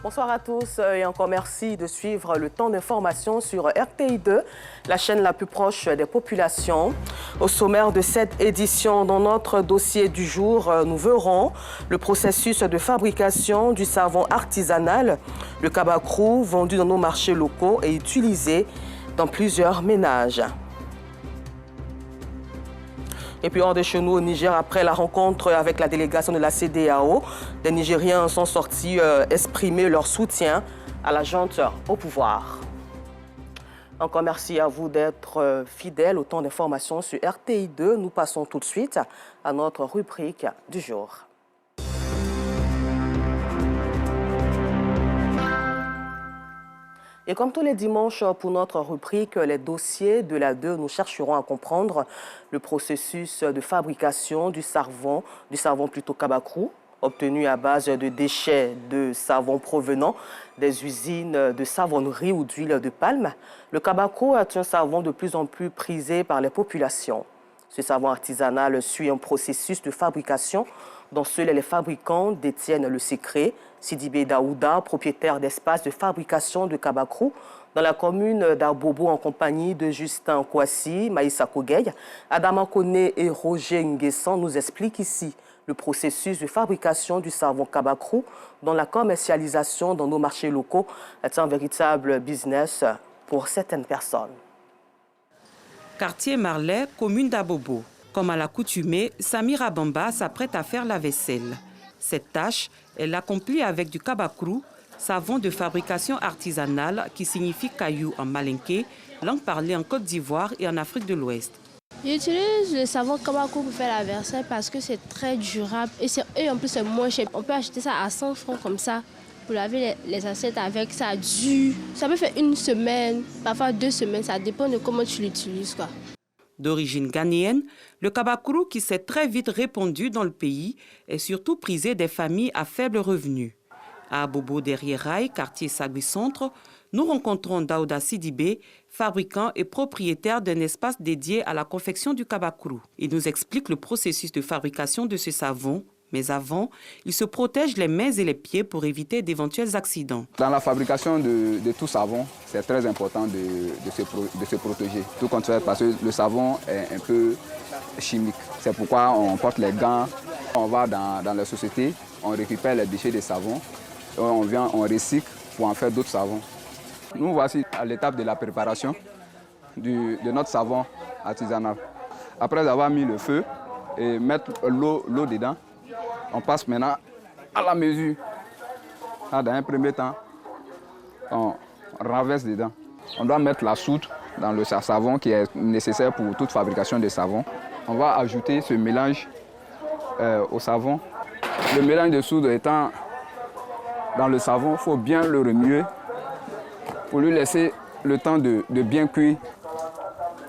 Bonsoir à tous et encore merci de suivre le temps d'information sur RTI2, la chaîne la plus proche des populations. Au sommaire de cette édition, dans notre dossier du jour, nous verrons le processus de fabrication du savon artisanal, le kabakrou, vendu dans nos marchés locaux et utilisé dans plusieurs ménages. Et puis hors de chez nous au Niger, après la rencontre avec la délégation de la CEDEAO, les Nigériens sont sortis exprimer leur soutien à la junte au pouvoir. Encore merci à vous d'être fidèles au temps d'information sur RTI2. Nous passons tout de suite à notre rubrique du jour. Et comme tous les dimanches, pour notre rubrique Les dossiers de la 2, nous chercherons à comprendre le processus de fabrication du savon plutôt kabakrou, obtenu à base de déchets de savon provenant des usines de savonnerie ou d'huile de palme. Le kabakrou est un savon de plus en plus prisé par les populations. Ce savon artisanal suit un processus de fabrication dont seuls les fabricants détiennent le secret. Sidibé Daouda, propriétaire d'espace de fabrication de kabakrou dans la commune d'Abobo en compagnie de Justin Kwasi, Maïssa Kogey, Adama Kone et Roger Nguessan nous expliquent ici le processus de fabrication du savon kabakrou dont la commercialisation dans nos marchés locaux est un véritable business pour certaines personnes. Quartier Marley, commune d'Abobo. Comme à l'accoutumée, Samira Bamba s'apprête à faire la vaisselle. Cette tâche, elle l'accomplit avec du kabakrou, savon de fabrication artisanale qui signifie caillou en malinké, langue parlée en Côte d'Ivoire et en Afrique de l'Ouest. J'utilise le savon kabakrou pour faire la vaisselle parce que c'est très durable et en plus c'est moins cher. On peut acheter ça à 100 francs comme ça pour laver les assiettes avec. Ça dure. Ça peut faire une semaine, parfois 2 semaines, ça dépend de comment tu l'utilises, quoi. D'origine ghanéenne, le kabakrou, qui s'est très vite répandu dans le pays, est surtout prisé des familles à faible revenu. À Abobo derrière Rail, quartier Sagui Centre, nous rencontrons Daouda Sidibé, fabricant et propriétaire d'un espace dédié à la confection du kabakrou. Il nous explique le processus de fabrication de ce savon. Mais avant, il se protège les mains et les pieds pour éviter d'éventuels accidents. Dans la fabrication de tout savon, c'est très important de se protéger. Tout contraire, parce que le savon est un peu chimique. C'est pourquoi on porte les gants. On va dans la société, on récupère les déchets des savons, on vient, on recycle pour en faire d'autres savons. Nous voici à l'étape de la préparation de notre savon artisanal. Après avoir mis le feu et mettre l'eau dedans, on passe maintenant à la mesure. Là, dans un premier temps, on renverse dedans. On doit mettre la soude dans le savon qui est nécessaire pour toute fabrication de savon. On va ajouter ce mélange au savon. Le mélange de soude étant dans le savon, il faut bien le remuer pour lui laisser le temps de bien cuire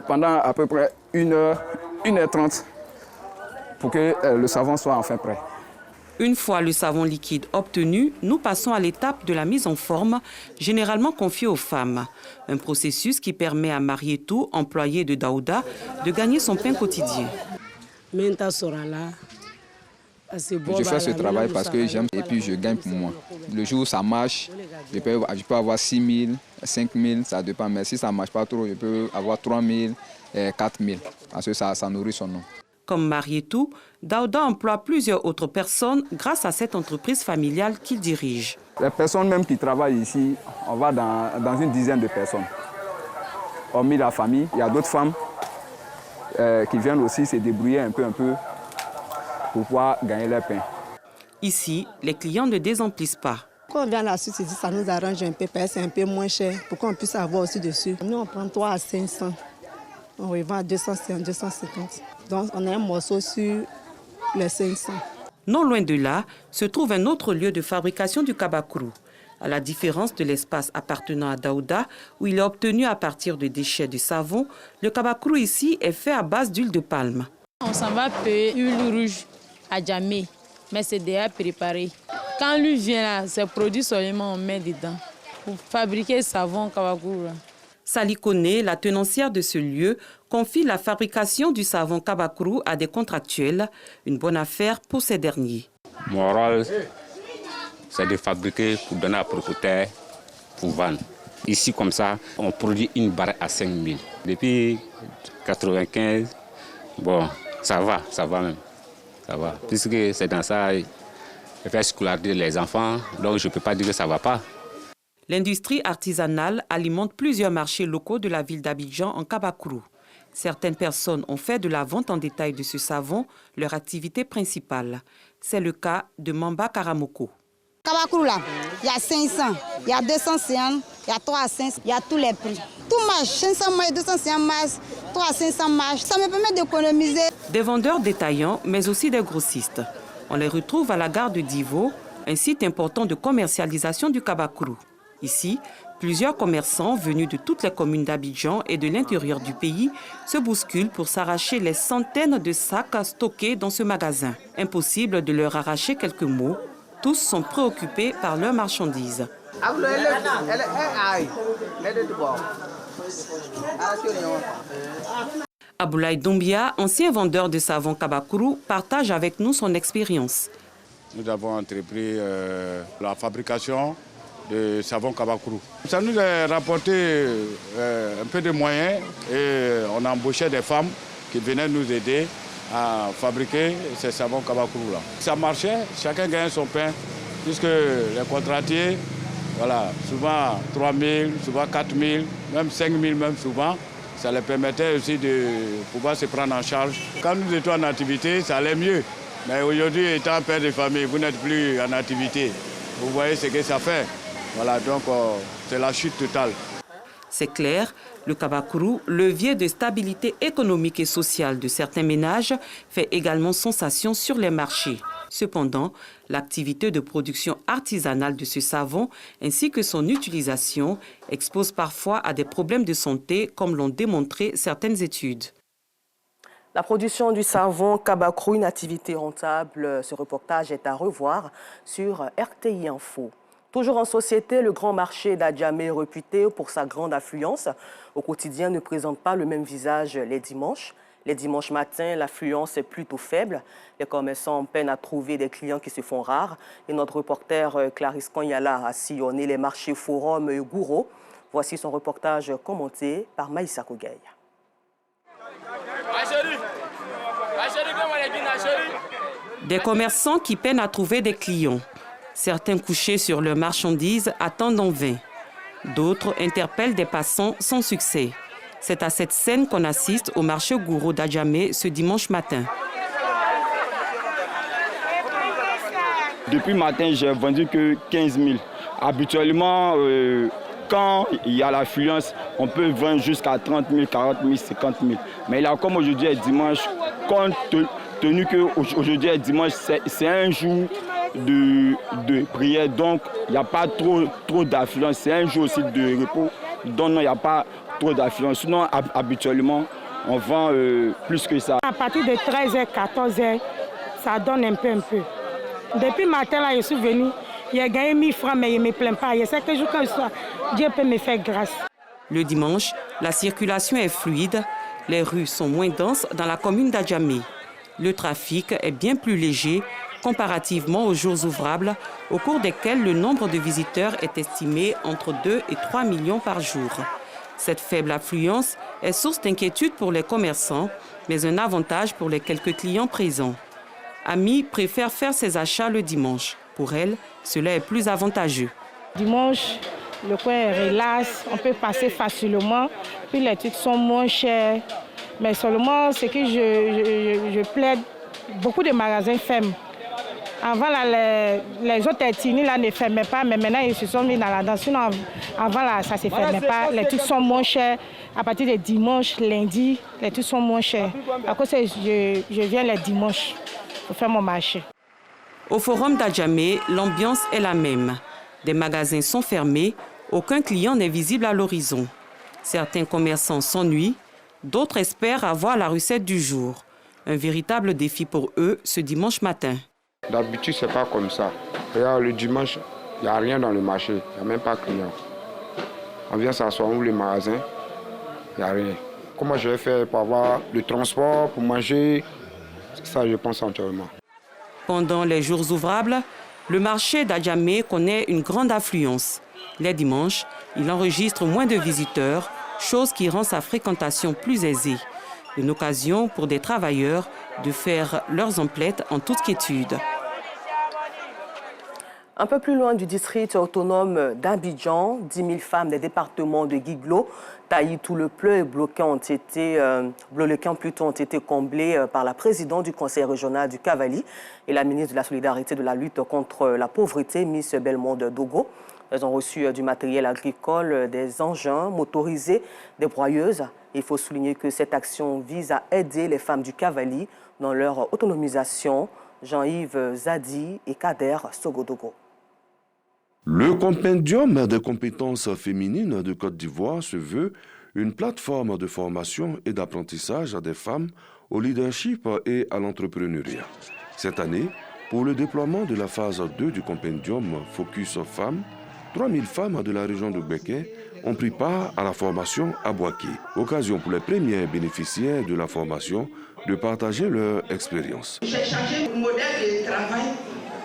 pendant à peu près 1h30 pour que le savon soit enfin prêt. Une fois le savon liquide obtenu, nous passons à l'étape de la mise en forme, généralement confiée aux femmes. Un processus qui permet à Marietou, employée de Daouda, de gagner son pain quotidien. Je fais ce travail parce que j'aime et puis je gagne pour moi. Le jour où ça marche, je peux avoir 6 000, 5 000, ça dépend. Mais si ça ne marche pas trop, je peux avoir 3 000, 4 000, parce que ça nourrit son nom. Comme Marietou, Daouda emploie plusieurs autres personnes grâce à cette entreprise familiale qu'il dirige. Les personnes même qui travaillent ici, on va dans une dizaine de personnes. Hormis la famille, il y a d'autres femmes qui viennent aussi se débrouiller un peu pour pouvoir gagner leur pain. Ici, les clients ne désemplissent pas. Quand on vient à la suite, ça nous arrange un peu, parce que c'est un peu moins cher pour qu'on puisse avoir aussi dessus. Nous, on prend 3 à 500. On revend à 200, 250. Donc, on a un morceau sur les 500. Non loin de là, se trouve un autre lieu de fabrication du kabakrou. À la différence de l'espace appartenant à Daouda, où il est obtenu à partir de déchets de savon, le kabakrou ici est fait à base d'huile de palme. On s'en va payer huile rouge à Djamé, mais c'est déjà préparé. Quand lui vient là, c'est produit seulement on met dedans pour fabriquer le savon kabakrou. Sali Kone, la tenancière de ce lieu, confie la fabrication du savon kabakrou à des contractuels, une bonne affaire pour ces derniers. Moral, c'est de fabriquer pour donner à propriétaire pour vendre. Ici, comme ça, on produit une barre à 5 000. Depuis 1995, bon, ça va même. Ça va. Puisque c'est dans ça, je fais scolariser les enfants, donc je ne peux pas dire que ça ne va pas. L'industrie artisanale alimente plusieurs marchés locaux de la ville d'Abidjan en Kabakourou. Certaines personnes ont fait de la vente en détail de ce savon leur activité principale. C'est le cas de Mamba Karamoko. Kabakourou là, il y a 500, il y a 250, il y a 300, il y a tous les prix. Tout marche, 500 marches, 250 marches, 300 marches. Ça me permet d'économiser. Des vendeurs détaillants, mais aussi des grossistes. On les retrouve à la gare de Divo, un site important de commercialisation du Kabakourou. Ici, plusieurs commerçants venus de toutes les communes d'Abidjan et de l'intérieur du pays se bousculent pour s'arracher les centaines de sacs stockés dans ce magasin. Impossible de leur arracher quelques mots. Tous sont préoccupés par leurs marchandises. Aboulaye Doumbia, ancien vendeur de savon Kabakourou, partage avec nous son expérience. Nous avons entrepris la fabrication de savon Kabakourou. Ça nous a rapporté un peu de moyens et on embauchait des femmes qui venaient nous aider à fabriquer ces savons Kabakourou-là. Ça marchait, chacun gagnait son pain, puisque les contratiers, voilà, souvent 3 000, souvent 4 000, même 5 000 même souvent, ça les permettait aussi de pouvoir se prendre en charge. Quand nous étions en activité, ça allait mieux. Mais aujourd'hui, étant père de famille, vous n'êtes plus en activité. Vous voyez ce que ça fait. Voilà, donc c'est la chute totale. C'est clair, le Kabakourou, levier de stabilité économique et sociale de certains ménages, fait également sensation sur les marchés. Cependant, l'activité de production artisanale de ce savon ainsi que son utilisation expose parfois à des problèmes de santé, comme l'ont démontré certaines études. La production du savon Kabakourou, une activité rentable, ce reportage est à revoir sur RTI Info. Toujours en société, le grand marché d'Adjamé, réputé pour sa grande affluence, au quotidien ne présente pas le même visage les dimanches. Les dimanches matins, l'affluence est plutôt faible. Les commerçants peinent à trouver des clients qui se font rares. Et notre reporter Clarisse Kanyala a sillonné les marchés Forum et Gouro. Voici son reportage commenté par Maïssa Kogay. Des commerçants qui peinent à trouver des clients. Certains couchés sur leurs marchandises attendent en vain. D'autres interpellent des passants sans succès. C'est à cette scène qu'on assiste au marché Gouro d'Adjamé ce dimanche matin. Depuis matin, j'ai vendu que 15 000. Habituellement, quand il y a l'affluence, on peut vendre jusqu'à 30 000, 40 000, 50 000. Mais là, comme aujourd'hui est dimanche, compte tenu qu'aujourd'hui est dimanche, c'est un jour de prière, donc il n'y a pas trop d'affluence. C'est un jour aussi de repos, donc il n'y a pas trop d'affluence. Sinon, habituellement, on vend plus que ça. À partir de 13h, 14h, ça donne un peu. Depuis matin, là, je suis venu, j'ai gagné 1000 francs, mais je ne me plains pas. Je sais que quand je sois, Dieu peut me faire grâce. Le dimanche, la circulation est fluide. Les rues sont moins denses dans la commune d'Adjamé. Le trafic est bien plus léger comparativement aux jours ouvrables, au cours desquels le nombre de visiteurs est estimé entre 2 et 3 millions par jour. Cette faible affluence est source d'inquiétude pour les commerçants, mais un avantage pour les quelques clients présents. Ami préfère faire ses achats le dimanche. Pour elle, cela est plus avantageux. Dimanche, le coin est relax, on peut passer facilement, puis les trucs sont moins chers. Mais seulement, ce que je plaide, beaucoup de magasins ferment. Avant, là, les autres ethnies là, ne fermaient pas, mais maintenant, ils se sont mis dans la danse. Sinon, avant, là, ça ne se fermait pas. Les trucs sont moins chers. À partir de dimanche, lundi, les trucs sont moins chers. À cause je viens les dimanches pour faire mon marché. Au forum d'Adjamé, l'ambiance est la même. Des magasins sont fermés, aucun client n'est visible à l'horizon. Certains commerçants s'ennuient, d'autres espèrent avoir la recette du jour. Un véritable défi pour eux ce dimanche matin. D'habitude, ce n'est pas comme ça. Regarde, le dimanche, il n'y a rien dans le marché, il n'y a même pas de clients. On vient s'asseoir, on ouvre le magasin, il n'y a rien. Comment je vais faire pour avoir le transport, pour manger? C'est ça, je pense entièrement. Pendant les jours ouvrables, Le marché d'Adjamé connaît une grande affluence. Les dimanches, il enregistre moins de visiteurs, chose qui rend sa fréquentation plus aisée. Une occasion pour des travailleurs de faire leurs emplettes en toute quiétude. Un peu plus loin du district autonome d'Abidjan, 10 000 femmes des départements de Guiglo, Taï-Tout-le-Pleu et Bloquin ont été comblées par la présidente du conseil régional du Cavali et la ministre de la Solidarité et de la lutte contre la pauvreté, Miss Belmonde Dogo. Elles ont reçu du matériel agricole, des engins motorisés, des broyeuses. Il faut souligner que cette action vise à aider les femmes du Cavali dans leur autonomisation. Jean-Yves Zadi et Kader Sogodogo. Le compendium des compétences féminines de Côte d'Ivoire se veut une plateforme de formation et d'apprentissage des femmes au leadership et à l'entrepreneuriat. Cette année, pour le déploiement de la phase 2 du compendium Focus Femmes, 3000 femmes de la région de Gbeke ont pris part à la formation à Boaké. Occasion pour les premiers bénéficiaires de la formation de partager leur expérience. J'ai changé de modèle de travail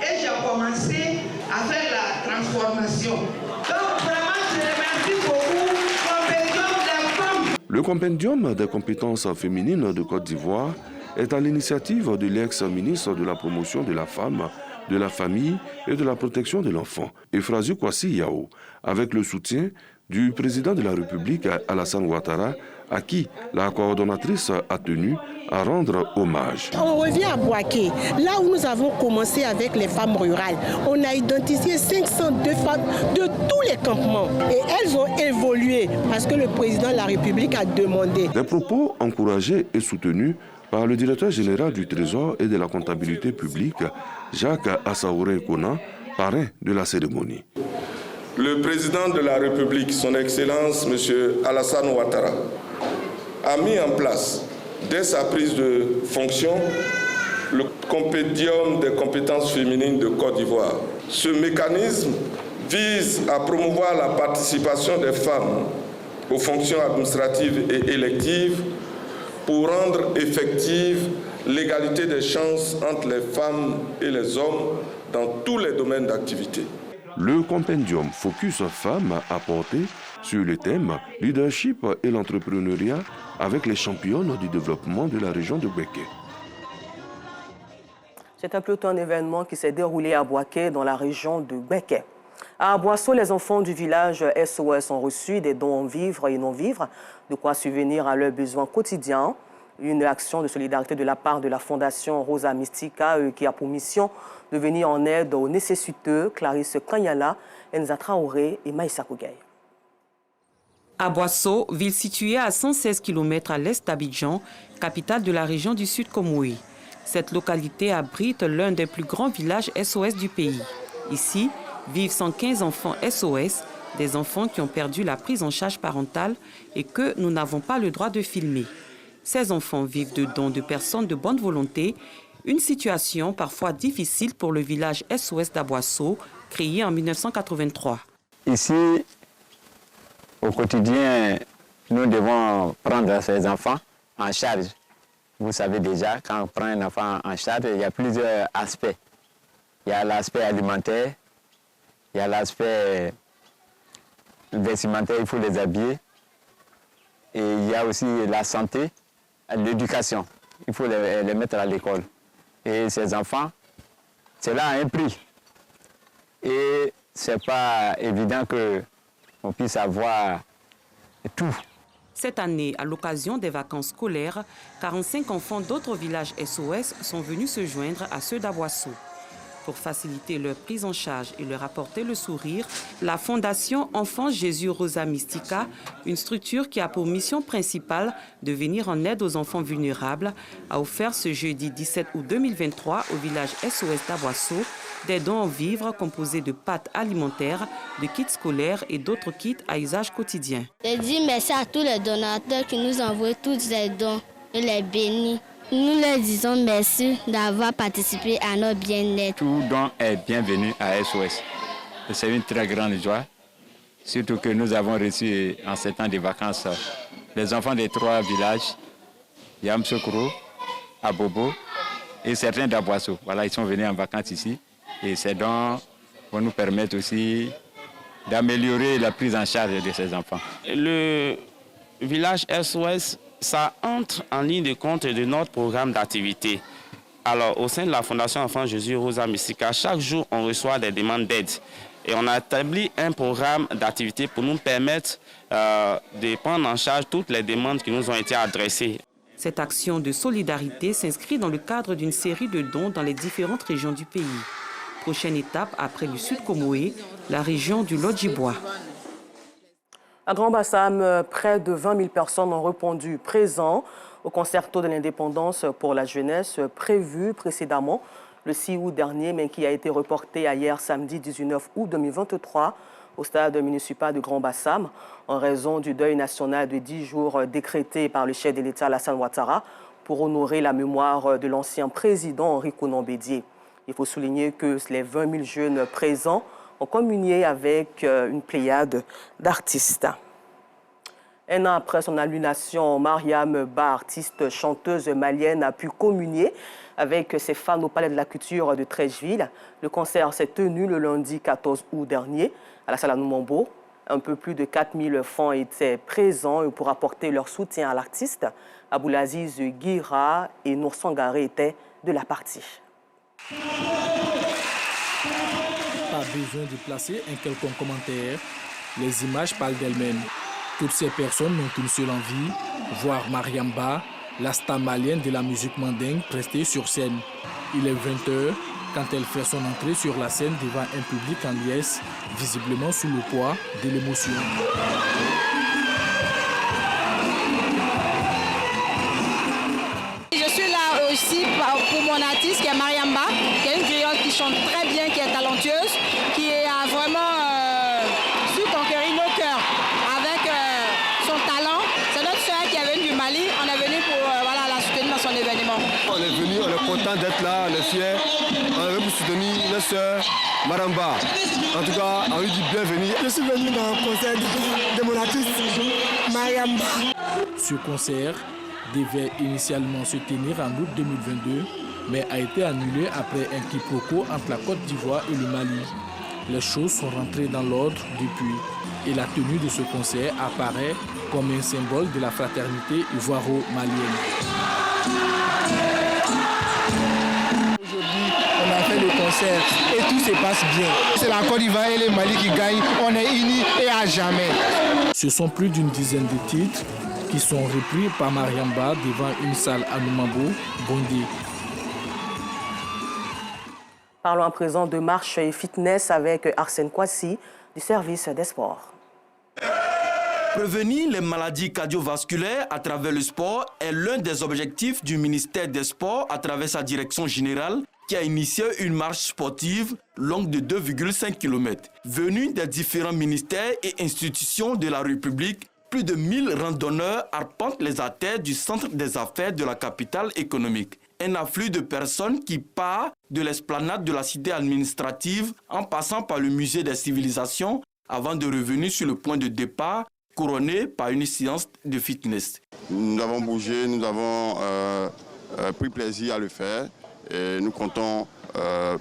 et j'ai commencé à faire la transformation. Donc vraiment, je remercie beaucoup le compendium des femmes. Le compendium des compétences féminines de Côte d'Ivoire est à l'initiative de l'ex-ministre de la promotion de la femme, de la famille et de la protection de l'enfant, Efrazi Kwasi Yao, avec le soutien du président de la République, Alassane Ouattara, à qui la coordonnatrice a tenu à rendre hommage. On revient à Boaké, là où nous avons commencé avec les femmes rurales. On a identifié 502 femmes de tous les campements et elles ont évolué parce que le président de la République a demandé. Des propos encouragés et soutenus par le directeur général du Trésor et de la comptabilité publique, Jacques Assaouré Kona, parrain de la cérémonie. Le président de la République, son Excellence M. Alassane Ouattara, a mis en place, dès sa prise de fonction, le compendium des compétences féminines de Côte d'Ivoire. Ce mécanisme vise à promouvoir la participation des femmes aux fonctions administratives et électives pour rendre effective l'égalité des chances entre les femmes et les hommes dans tous les domaines d'activité. Le compendium Focus Femmes a porté sur le thème leadership et l'entrepreneuriat avec les championnes du développement de la région de Gbeke. C'est plutôt un événement qui s'est déroulé à Boaké dans la région de Gbeke. À Boasso, les enfants du village SOS ont reçu des dons en vivres et non-vivres, de quoi subvenir à leurs besoins quotidiens. Une action de solidarité de la part de la Fondation Rosa Mystica qui a pour mission de venir en aide aux nécessiteux, Clarisse Kanyala, Enza Traoré et Maïssa Kougaï. À Boasso, ville située à 116 km à l'est d'Abidjan, capitale de la région du Sud Komoué. Cette localité abrite l'un des plus grands villages SOS du pays. Ici, vivent 115 enfants SOS, des enfants qui ont perdu la prise en charge parentale et que nous n'avons pas le droit de filmer. Ces enfants vivent de dons de personnes de bonne volonté, une situation parfois difficile pour le village SOS d'Aboasso, créé en 1983. Ici, au quotidien, nous devons prendre ces enfants en charge. Vous savez déjà, quand on prend un enfant en charge, il y a plusieurs aspects. Il y a l'aspect alimentaire, il y a l'aspect vestimentaire, il faut les habiller. Et il y a aussi la santé, l'éducation, il faut les mettre à l'école. Et ces enfants, cela a un prix. Et ce n'est pas évident qu'on puisse avoir tout. Cette année, à l'occasion des vacances scolaires, 45 enfants d'autres villages SOS sont venus se joindre à ceux d'Aboasso. Pour faciliter leur prise en charge et leur apporter le sourire, la Fondation Enfant Jésus Rosa Mystica, une structure qui a pour mission principale de venir en aide aux enfants vulnérables, a offert ce jeudi 17 août 2023 au village SOS d'Aboasso des dons en vivres composés de pâtes alimentaires, de kits scolaires et d'autres kits à usage quotidien. Je dis merci à tous les donateurs qui nous envoient tous ces dons et les bénis. Nous leur disons merci d'avoir participé à notre bien-être. Tout don est bienvenu à SOS. C'est une très grande joie, surtout que nous avons reçu en ces temps de vacances les enfants des 3 villages, Yamsokro, Abobo et certains d'Aboasso. Voilà, ils sont venus en vacances ici Et ces dons vont nous permettre aussi d'améliorer la prise en charge de ces enfants. Le village SOS, ça entre en ligne de compte de notre programme d'activité. Alors, au sein de la Fondation Enfant Jésus Rosa Mystica, chaque jour, on reçoit des demandes d'aide. Et on a établi un programme d'activité pour nous permettre de prendre en charge toutes les demandes qui nous ont été adressées. Cette action de solidarité s'inscrit dans le cadre d'une série de dons dans les différentes régions du pays. Prochaine étape, après le Sud Comoé, la région du Lodjibois. À Grand Bassam, près de 20 000 personnes ont répondu présent au concerto de l'indépendance pour la jeunesse prévu précédemment le 6 août dernier, mais qui a été reporté à hier samedi 19 août 2023 au stade municipal de Grand Bassam en raison du deuil national de 10 jours décrété par le chef de l'État Alassane Ouattara pour honorer la mémoire de l'ancien président Henri Konan Bédié. Il faut souligner que les 20 000 jeunes présents ont communié avec une pléiade d'artistes. Un an après son annulation, Mariam Ba, artiste chanteuse malienne, a pu communier avec ses fans au Palais de la Culture de Treichville. Le concert s'est tenu le lundi 14 août dernier à la salle Anoumambo. Un peu plus de 4 000 fans étaient présents pour apporter leur soutien à l'artiste. Aboulaziz Guira et Nour Sangaré étaient de la partie. Pas besoin de placer un quelconque commentaire. Les images parlent d'elles-mêmes. Toutes ces personnes n'ont qu'une seule envie, voir Mariam Ba, la star malienne de la musique mandingue, prester sur scène. Il est 20h quand elle fait son entrée sur la scène devant un public en liesse, visiblement sous le poids de l'émotion. Je suis là aussi pour mon artiste qui est Mariam Ba, qui est une griotte qui chante très bien, qui est talentueuse, qui a vraiment su conquérir nos cœurs avec son talent. C'est notre soeur qui est venue du Mali. On est venu pour la soutenir dans son événement. On est venu, on est content d'être là, on est fiers. On est venu pour soutenir notre soeur Mariam Ba. En tout cas, on lui dit bienvenue. Je suis venu dans le concert de mon artiste Mariam Ba. Ce concert devait initialement se tenir en août 2022, mais a été annulé après un quiproquo entre la Côte d'Ivoire et le Mali. Les choses sont rentrées dans l'ordre depuis, et la tenue de ce concert apparaît comme un symbole de la fraternité ivoiro-malienne. Aujourd'hui, on a fait le concert et tout se passe bien. C'est la Côte d'Ivoire et le Mali qui gagnent, on est unis et à jamais. Ce sont plus d'une dizaine de titres qui sont repris par Mariam Ba devant une salle à Anoumambo, bondée. Parlons à présent de marche et fitness avec Arsène Kouassi du service des sports. Prévenir les maladies cardiovasculaires à travers le sport est l'un des objectifs du ministère des Sports à travers sa direction générale qui a initié une marche sportive longue de 2,5 km. Venue des différents ministères et institutions de la République, plus de 1000 randonneurs arpentent les artères du centre des affaires de la capitale économique. Un afflux de personnes qui part de l'esplanade de la cité administrative en passant par le musée des civilisations avant de revenir sur le point de départ couronné par une séance de fitness. Nous avons bougé, nous avons pris plaisir à le faire et nous comptons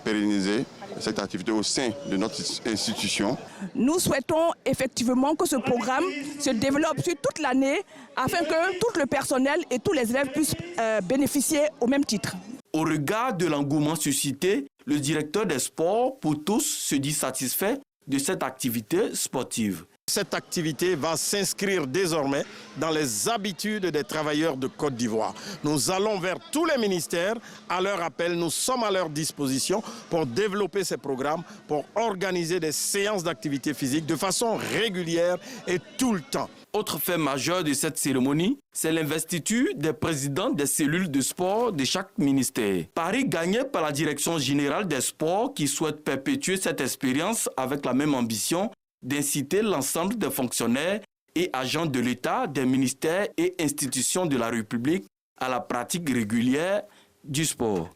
pérenniser cette activité au sein de notre institution. Nous souhaitons effectivement que ce programme se développe sur toute l'année afin que tout le personnel et tous les élèves puissent bénéficier au même titre. Au regard de l'engouement suscité, le directeur des sports pour tous se dit satisfait de cette activité sportive. Cette activité va s'inscrire désormais dans les habitudes des travailleurs de Côte d'Ivoire. Nous allons vers tous les ministères, à leur appel, nous sommes à leur disposition pour développer ces programmes, pour organiser des séances d'activité physique de façon régulière et tout le temps. Autre fait majeur de cette cérémonie, c'est l'investiture des présidents des cellules de sport de chaque ministère. Pari gagné par la Direction générale des sports qui souhaite perpétuer cette expérience avec la même ambition d'inciter l'ensemble des fonctionnaires et agents de l'État, des ministères et institutions de la République à la pratique régulière du sport.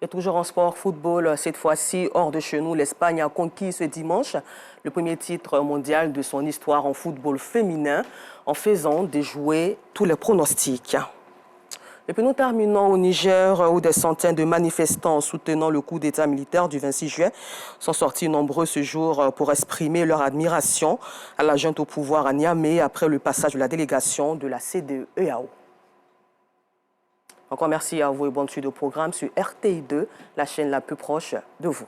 Et toujours en sport, football, cette fois-ci, hors de chez nous, l'Espagne a conquis ce dimanche le premier titre mondial de son histoire en football féminin en faisant déjouer tous les pronostics. Et puis nous terminons au Niger où des centaines de manifestants soutenant le coup d'État militaire du 26 juillet sont sortis nombreux ce jour pour exprimer leur admiration à la junte au pouvoir à Niamey après le passage de la délégation de la CEDEAO. Encore merci à vous et bonne suite au programme sur RTI2, la chaîne la plus proche de vous.